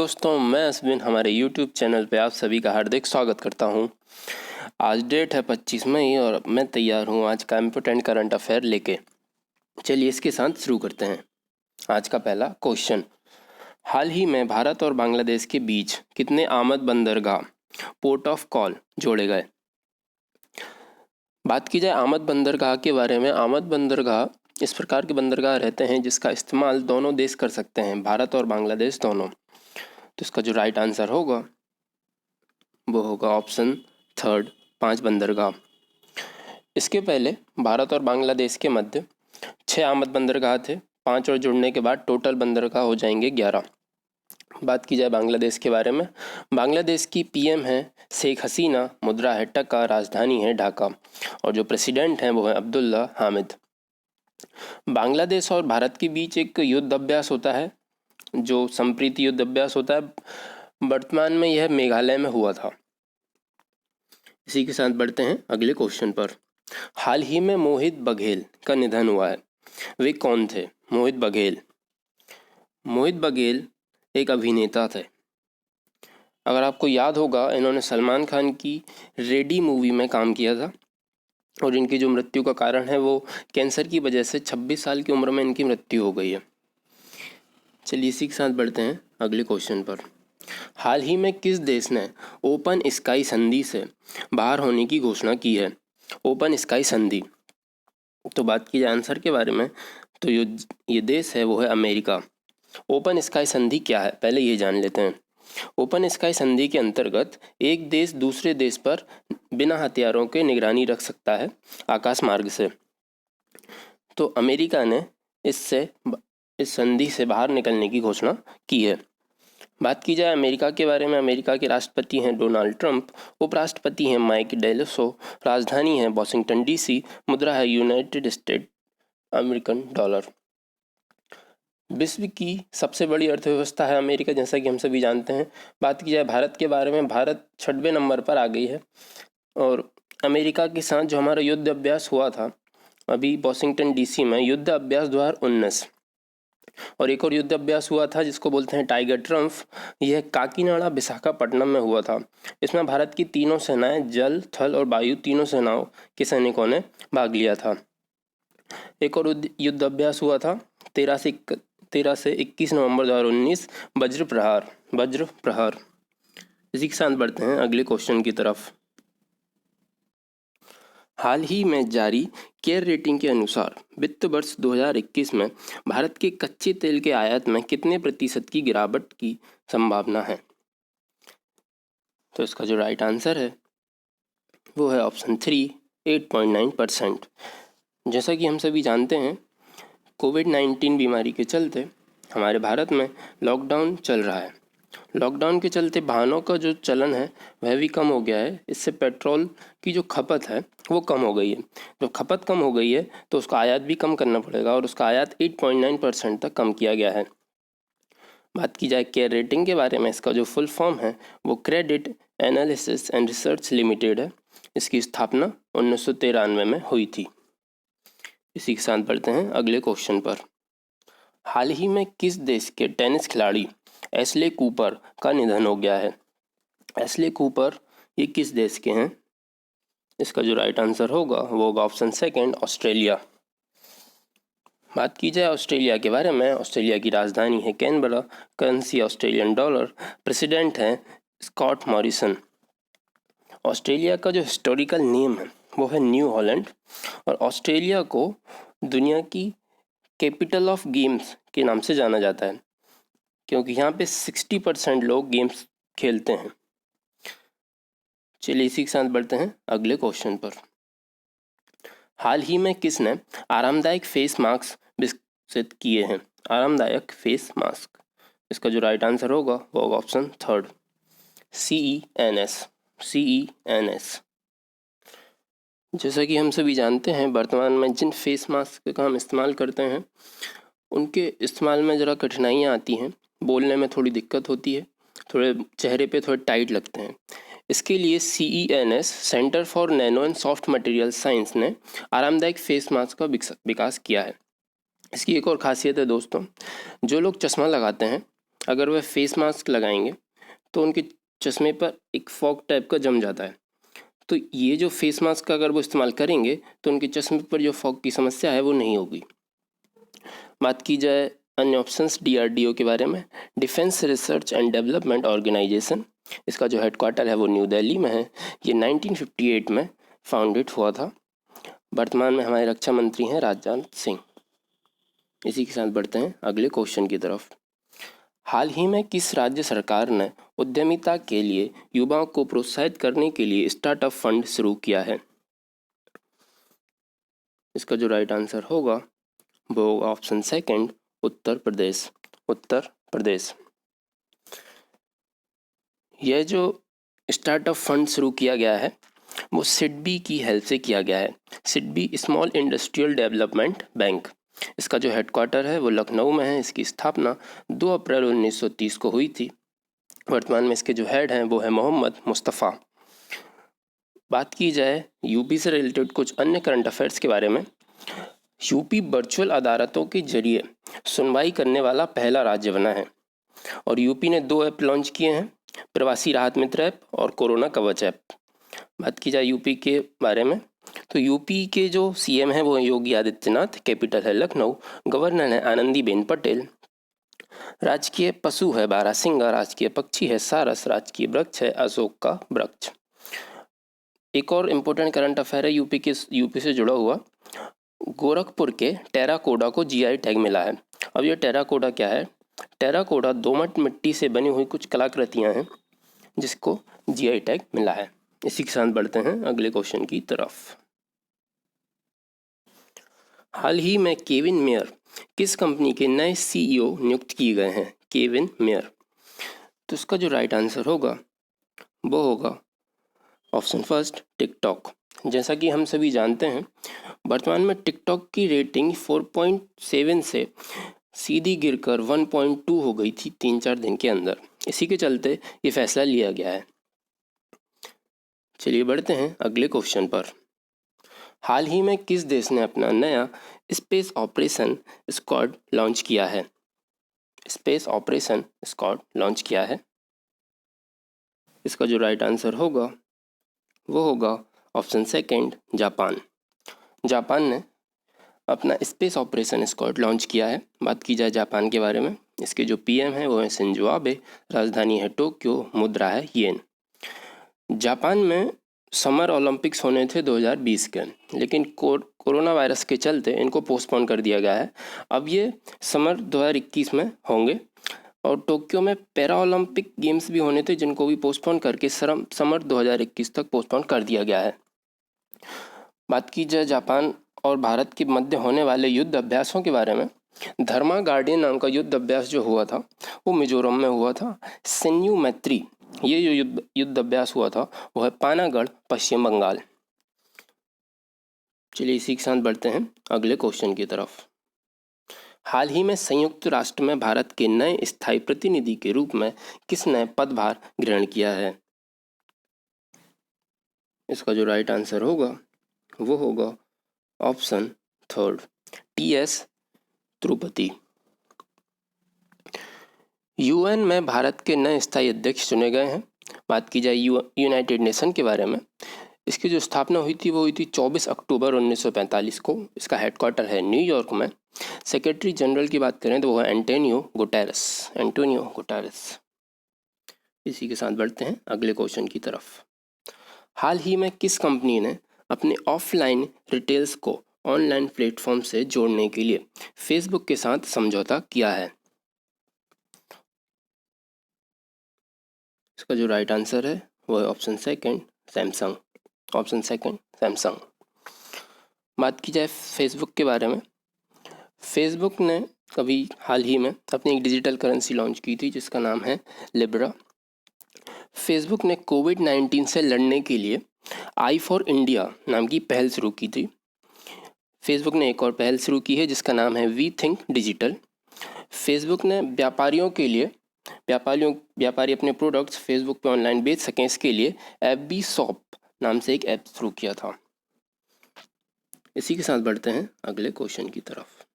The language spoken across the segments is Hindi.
दोस्तों, मैं अश्विन हमारे YouTube चैनल पे आप सभी का हार्दिक स्वागत करता हूं। आज डेट है 25 मई और मैं तैयार हूं आज का इम्पोर्टेंट करंट अफेयर लेके। चलिए इसके साथ शुरू करते हैं। आज का पहला क्वेश्चन, हाल ही में भारत और बांग्लादेश के बीच कितने आमद बंदरगाह पोर्ट ऑफ कॉल जोड़े गए? बात की जाए आमद बंदरगाह के बारे में, आमद बंदरगाह इस प्रकार के बंदरगाह रहते हैं जिसका इस्तेमाल दोनों देश कर सकते हैं, भारत और बांग्लादेश दोनों। तो इसका जो राइट आंसर होगा वो होगा ऑप्शन थर्ड, 5 बंदरगाह। इसके पहले भारत और बांग्लादेश के मध्य 6 आमद बंदरगाह थे, 5 और जुड़ने के बाद टोटल बंदरगाह हो जाएंगे 11। बात की जाए बांग्लादेश के बारे में, बांग्लादेश की पीएम है शेख हसीना, मुद्रा है टका, राजधानी है ढाका और जो प्रेसिडेंट हैं वो है अब्दुल्ला हामिद। बांग्लादेश और भारत के बीच एक युद्ध अभ्यास होता है, जो संप्रीति युद्ध अभ्यास होता है, वर्तमान में यह मेघालय में हुआ था। इसी के साथ बढ़ते हैं अगले क्वेश्चन पर। हाल ही में मोहित बघेल का निधन हुआ है, वे कौन थे? मोहित बघेल एक अभिनेता थे। अगर आपको याद होगा, इन्होंने सलमान खान की रेडी मूवी में काम किया था और इनकी जो मृत्यु का कारण है वो कैंसर की वजह से 26 साल की उम्र में इनकी मृत्यु हो गई है। चलिए इसी के साथ बढ़ते हैं अगले क्वेश्चन पर। हाल ही में किस देश ने ओपन स्काई संधि से बाहर होने की घोषणा की है? ओपन स्काई संधि, तो बात की जाए आंसर के बारे में तो ये देश है वो है अमेरिका। ओपन स्काई संधि क्या है पहले ये जान लेते हैं। ओपन स्काई संधि के अंतर्गत एक देश दूसरे देश पर बिना हथियारों के निगरानी रख सकता है आकाश मार्ग से। तो अमेरिका ने इस संधि से बाहर निकलने की घोषणा की है। बात की जाए अमेरिका के बारे में, अमेरिका के राष्ट्रपति हैं डोनाल्ड ट्रंप, उपराष्ट्रपति हैं माइक डेलेसो, राजधानी है वॉशिंगटन डीसी, मुद्रा है यूनाइटेड स्टेट अमेरिकन डॉलर। विश्व की सबसे बड़ी अर्थव्यवस्था है अमेरिका, जैसा कि हम सभी जानते हैं। बात की जाए भारत के बारे में, भारत 6वें नंबर पर आ गई है और अमेरिका के साथ जो हमारा युद्ध अभ्यास हुआ था अभी वॉशिंगटन डीसी में, युद्ध अभ्यास 2019, और एक और युद्ध अभ्यास हुआ था जिसको बोलते हैं टाइगर ट्रम्फ, यह काकीनाडा विशाखापट्टनम में हुआ था। इसमें भारत की तीनों सेनाएं, जल थल और वायु, तीनों सेनाओं के सैनिकों ने भाग लिया था। एक और युद्ध अभ्यास हुआ था 13 से 21 नवंबर 2019, वज्र प्रहार। इसी के साथ बढ़ते हैं अगले क्वेश्चन की तरफ। हाल ही में जारी केयर रेटिंग के अनुसार वित्त वर्ष 2021 में भारत के कच्चे तेल के आयात में कितने प्रतिशत की गिरावट की संभावना है? तो इसका जो राइट आंसर है वो है ऑप्शन 3, 8.9%। जैसा कि हम सभी जानते हैं, कोविड-19 बीमारी के चलते हमारे भारत में लॉकडाउन चल रहा है। लॉकडाउन के चलते वाहनों का जो चलन है वह भी कम हो गया है। इससे पेट्रोल की जो खपत है वो कम हो गई है। जो खपत कम हो गई है तो उसका आयात भी कम करना पड़ेगा और उसका आयात 8.9% तक कम किया गया है। बात की जाए केयर रेटिंग के बारे में, इसका जो फुल फॉर्म है वो credit analysis and research limited है। इसकी स्थापना 1993 में हुई थी। इसी के साथ बढ़ते हैं अगले क्वेश्चन पर। हाल ही में किस देश के टेनिस खिलाड़ी एशले कूपर का निधन हो गया है? एशले कूपर ये किस देश के हैं? इसका जो राइट आंसर होगा वो होगा ऑप्शन सेकंड, ऑस्ट्रेलिया। बात की जाए ऑस्ट्रेलिया के बारे में, ऑस्ट्रेलिया की राजधानी है Canberra, currency Australian dollar, president हैं स्कॉट मॉरिसन। ऑस्ट्रेलिया का जो हिस्टोरिकल नेम है वो है न्यू हॉलैंड और ऑस्ट्रेलिया को दुनिया की कैपिटल ऑफ गेम्स के नाम से जाना जाता है क्योंकि यहाँ पे 60% लोग गेम्स खेलते हैं। चलिए इसी के साथ बढ़ते हैं अगले क्वेश्चन पर। हाल ही में किसने आरामदायक फेस मास्क विकसित किए हैं? आरामदायक फेस मास्क, इसका जो राइट आंसर होगा वो होगा ऑप्शन थर्ड, CENS। जैसा कि हम सभी जानते हैं, वर्तमान में जिन फेस मास्क का हम इस्तेमाल करते हैं उनके इस्तेमाल में ज़रा कठिनाइयाँ आती हैं, बोलने में थोड़ी दिक्कत होती है, थोड़े चेहरे पे थोड़े टाइट लगते हैं। इसके लिए CENS, centre for nano and soft material science ने आरामदायक फेस मास्क का विकास किया है। इसकी एक और खासियत है दोस्तों, जो लोग चश्मा लगाते हैं अगर वह फेस मास्क लगाएंगे तो उनके चश्मे पर एक फॉग टाइप का जम जाता है। तो ये जो फेस मास्क का अगर वो इस्तेमाल करेंगे तो उनके चश्मे पर जो फॉग की समस्या है वो नहीं होगी। बात की जाए अन्य ऑप्शंस DRDO के बारे में, defence research and development organisation, इसका जो हेडक्वार्टर है वो न्यू दिल्ली में है। ये 1958 में फाउंडेड हुआ था। वर्तमान में हमारे रक्षा मंत्री हैं राजनाथ सिंह। इसी के साथ बढ़ते हैं अगले क्वेश्चन की तरफ। हाल ही में किस राज्य सरकार ने उद्यमिता के लिए युवाओं को प्रोत्साहित करने के लिए स्टार्टअप फंड शुरू किया है? इसका जो राइट आंसर होगा वो ऑप्शन सेकंड, उत्तर प्रदेश। उत्तर प्रदेश। यह जो स्टार्टअप फंड शुरू किया गया है वो सिडबी की हेल्प से किया गया है। SIDBI small industrial development bank, इसका जो हेडक्वार्टर है वो लखनऊ में है। इसकी स्थापना 2 अप्रैल 1930 को हुई थी। वर्तमान में इसके जो हेड हैं वो है मोहम्मद मुस्तफ़ा। बात की जाए यूपी से रिलेटेड कुछ अन्य करंट अफेयर्स के बारे में, यूपी वर्चुअल अदालतों के जरिए सुनवाई करने वाला पहला राज्य बना है। और यूपी ने 2 ऐप लॉन्च किए हैं, प्रवासी राहत मित्र ऐप और कोरोना कवच ऐप। बात की जाए यूपी के बारे में तो यूपी के जो CM हैं वो योगी आदित्यनाथ, कैपिटल है लखनऊ, गवर्नर है आनंदीबेन पटेल, राजकीय पशु है बारहसिंगा, राजकीय पक्षी है सारस, राजकीय वृक्ष है अशोक का वृक्ष। एक और इम्पोर्टेंट करंट अफेयर है यूपी से जुड़ा हुआ, गोरखपुर के टेराकोटा को GI टैग मिला है। अब ये टेराकोटा क्या है? टेराकोटा दोमट मिट्टी से बनी हुई कुछ कलाकृतियां हैं जिसको GI टैग मिला है। इसी के साथ बढ़ते हैं अगले क्वेश्चन की तरफ। हाल ही में केविन मेयर किस कंपनी के नए CEO नियुक्त किए गए हैं? Kevin mayor. तो इसका जो राइट आंसर होगा वो होगा ऑप्शन फर्स्ट, टिकटॉक। जैसा कि हम सभी जानते हैं वर्तमान में टिकटॉक की रेटिंग 4.7 से सीधी गिरकर 1.2 हो गई थी 3-4 दिन के अंदर। इसी के चलते ये फैसला लिया गया है। चलिए बढ़ते हैं अगले क्वेश्चन पर। हाल ही में किस देश ने अपना नया स्पेस ऑपरेशन स्क्वाड लॉन्च किया है? स्पेस ऑपरेशन स्क्वाड लॉन्च किया है। इसका जो राइट आंसर होगा वो होगा ऑप्शन सेकंड, जापान। जापान ने अपना स्पेस ऑपरेशन स्क्वाड लॉन्च किया है। बात की जाए जापान के बारे में, इसके जो PM है वो है शिंजो आबे, राजधानी है टोक्यो, मुद्रा है येन। जापान में समर ओलंपिक्स होने थे 2020 के, लेकिन कोरोना वायरस के चलते इनको पोस्टपोन कर दिया गया है। अब ये समर 2021 में होंगे। और टोक्यो में पैरा ओलंपिक गेम्स भी होने थे जिनको भी पोस्टपोन करके समर 2021 तक पोस्टपोन कर दिया गया है। बात की जाए जापान और भारत के मध्य होने वाले युद्ध अभ्यासों के बारे में, धर्मा गार्डियन नाम का युद्ध अभ्यास जो हुआ था वो मिजोरम में हुआ था। सेन्यू मैत्री ये जो युद्ध अभ्यास हुआ था वो है पानागढ़, पश्चिम बंगाल। चलिए इसी के साथ बढ़ते हैं अगले क्वेश्चन की तरफ। हाल ही में संयुक्त राष्ट्र में भारत के नए स्थायी प्रतिनिधि के रूप में किसने पदभार ग्रहण किया है? इसका जो राइट आंसर होगा वो होगा ऑप्शन थर्ड, TS त्रुपति। UN में भारत के नए स्थायी अध्यक्ष चुने गए हैं। बात की जाए यूनाइटेड नेशन के बारे में, इसकी जो स्थापना हुई थी वो हुई थी 24 अक्टूबर 1945 को। इसका हेडक्वार्टर है न्यूयॉर्क में। सेक्रेटरी जनरल की बात करें तो वो है एंटोनियो गुटेरेस। इसी के साथ बढ़ते हैं अगले क्वेश्चन की तरफ। हाल ही में किस कंपनी ने अपने ऑफलाइन रिटेल्स को ऑनलाइन प्लेटफॉर्म से जोड़ने के लिए फेसबुक के साथ समझौता किया है? इसका जो राइट आंसर है वो है option second, Samsung. Option second, Samsung. बात की जाए फेसबुक के बारे में, फेसबुक ने अभी हाल ही में अपनी एक डिजिटल करेंसी लॉन्च की थी जिसका नाम है लिब्रा। फेसबुक ने कोविड-19 से लड़ने के लिए आई फॉर इंडिया नाम की पहल शुरू की थी। फेसबुक ने एक और पहल शुरू की है जिसका नाम है वी थिंक डिजिटल। फेसबुक ने व्यापारियों के लिए व्यापारी अपने प्रोडक्ट्स फेसबुक पे ऑनलाइन बेच सकें इसके लिए FB शॉप नाम से एक ऐप शुरू किया था। इसी के साथ बढ़ते हैं अगले क्वेश्चन की तरफ।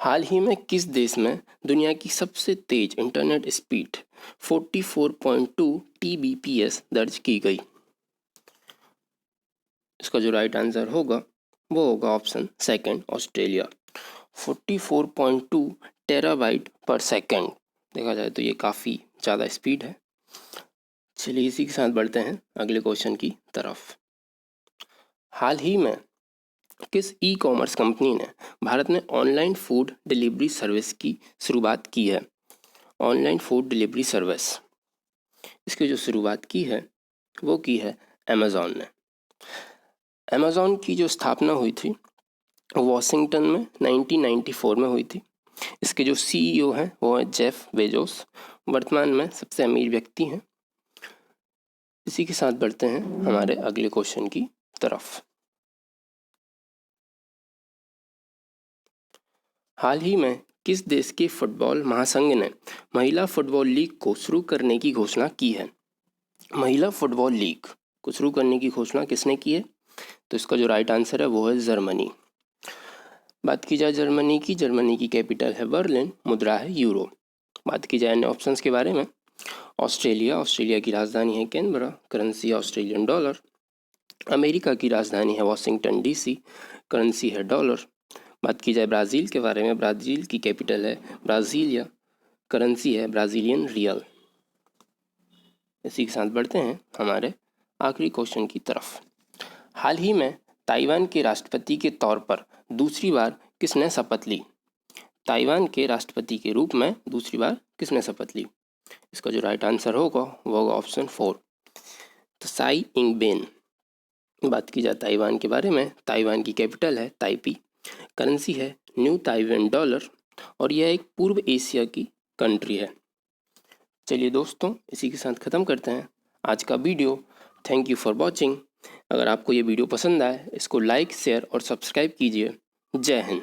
हाल ही में किस देश में दुनिया की सबसे तेज इंटरनेट स्पीड 44.2 Tbps दर्ज की गई? इसका जो राइट आंसर होगा वो होगा ऑप्शन सेकंड, ऑस्ट्रेलिया। 44.2 टेराबाइट पर सेकंड, देखा जाए तो ये काफ़ी ज़्यादा स्पीड है। चलिए इसी के साथ बढ़ते हैं अगले क्वेश्चन की तरफ। हाल ही में किस ई कॉमर्स कंपनी ने भारत में ऑनलाइन फूड डिलीवरी सर्विस की शुरुआत की है? ऑनलाइन फूड डिलीवरी सर्विस, इसकी जो शुरुआत की है वो की है अमेज़ॉन ने। अमेज़ॉन की जो स्थापना हुई थी वॉशिंगटन में 1994 में हुई थी। इसके जो सीईओ हैं वो हैं जेफ बेजोस, वर्तमान में सबसे अमीर व्यक्ति हैं। इसी के साथ बढ़ते हैं हमारे अगले क्वेश्चन की तरफ। हाल ही में किस देश के फुटबॉल महासंघ ने महिला फुटबॉल लीग को शुरू करने की घोषणा की है? महिला फुटबॉल लीग को शुरू करने की घोषणा किसने की है? तो इसका जो राइट आंसर है वो है जर्मनी। बात की जाए जर्मनी की कैपिटल है बर्लिन, मुद्रा है यूरो। बात की जाए अन्य ऑप्शंस के बारे में, ऑस्ट्रेलिया की राजधानी है कैनबरा, करेंसी है ऑस्ट्रेलियन डॉलर। अमेरिका की राजधानी है वाशिंगटन डीसी, करेंसी है डॉलर। बात की जाए ब्राज़ील के बारे में, ब्राज़ील की कैपिटल है ब्राज़ीलिया, करेंसी है ब्राज़ीलियन रियल। इसी के साथ बढ़ते हैं हमारे आखिरी क्वेश्चन की तरफ। हाल ही में ताइवान के राष्ट्रपति के तौर पर दूसरी बार किसने शपथ ली? ताइवान के राष्ट्रपति के रूप में दूसरी बार किसने शपथ ली? इसका जो राइट आंसर होगा वो होगा ऑप्शन 4, तो साई इंग बेन। बात की जाए ताइवान के बारे में, ताइवान की कैपिटल है ताइपी, करेंसी है न्यू ताइवान डॉलर और यह एक पूर्व एशिया की कंट्री है। चलिए दोस्तों, इसी के साथ ख़त्म करते हैं आज का video. Thank you for watching. अगर आपको ये वीडियो पसंद आए इसको लाइक, शेयर और सब्सक्राइब कीजिए। जय हिंद।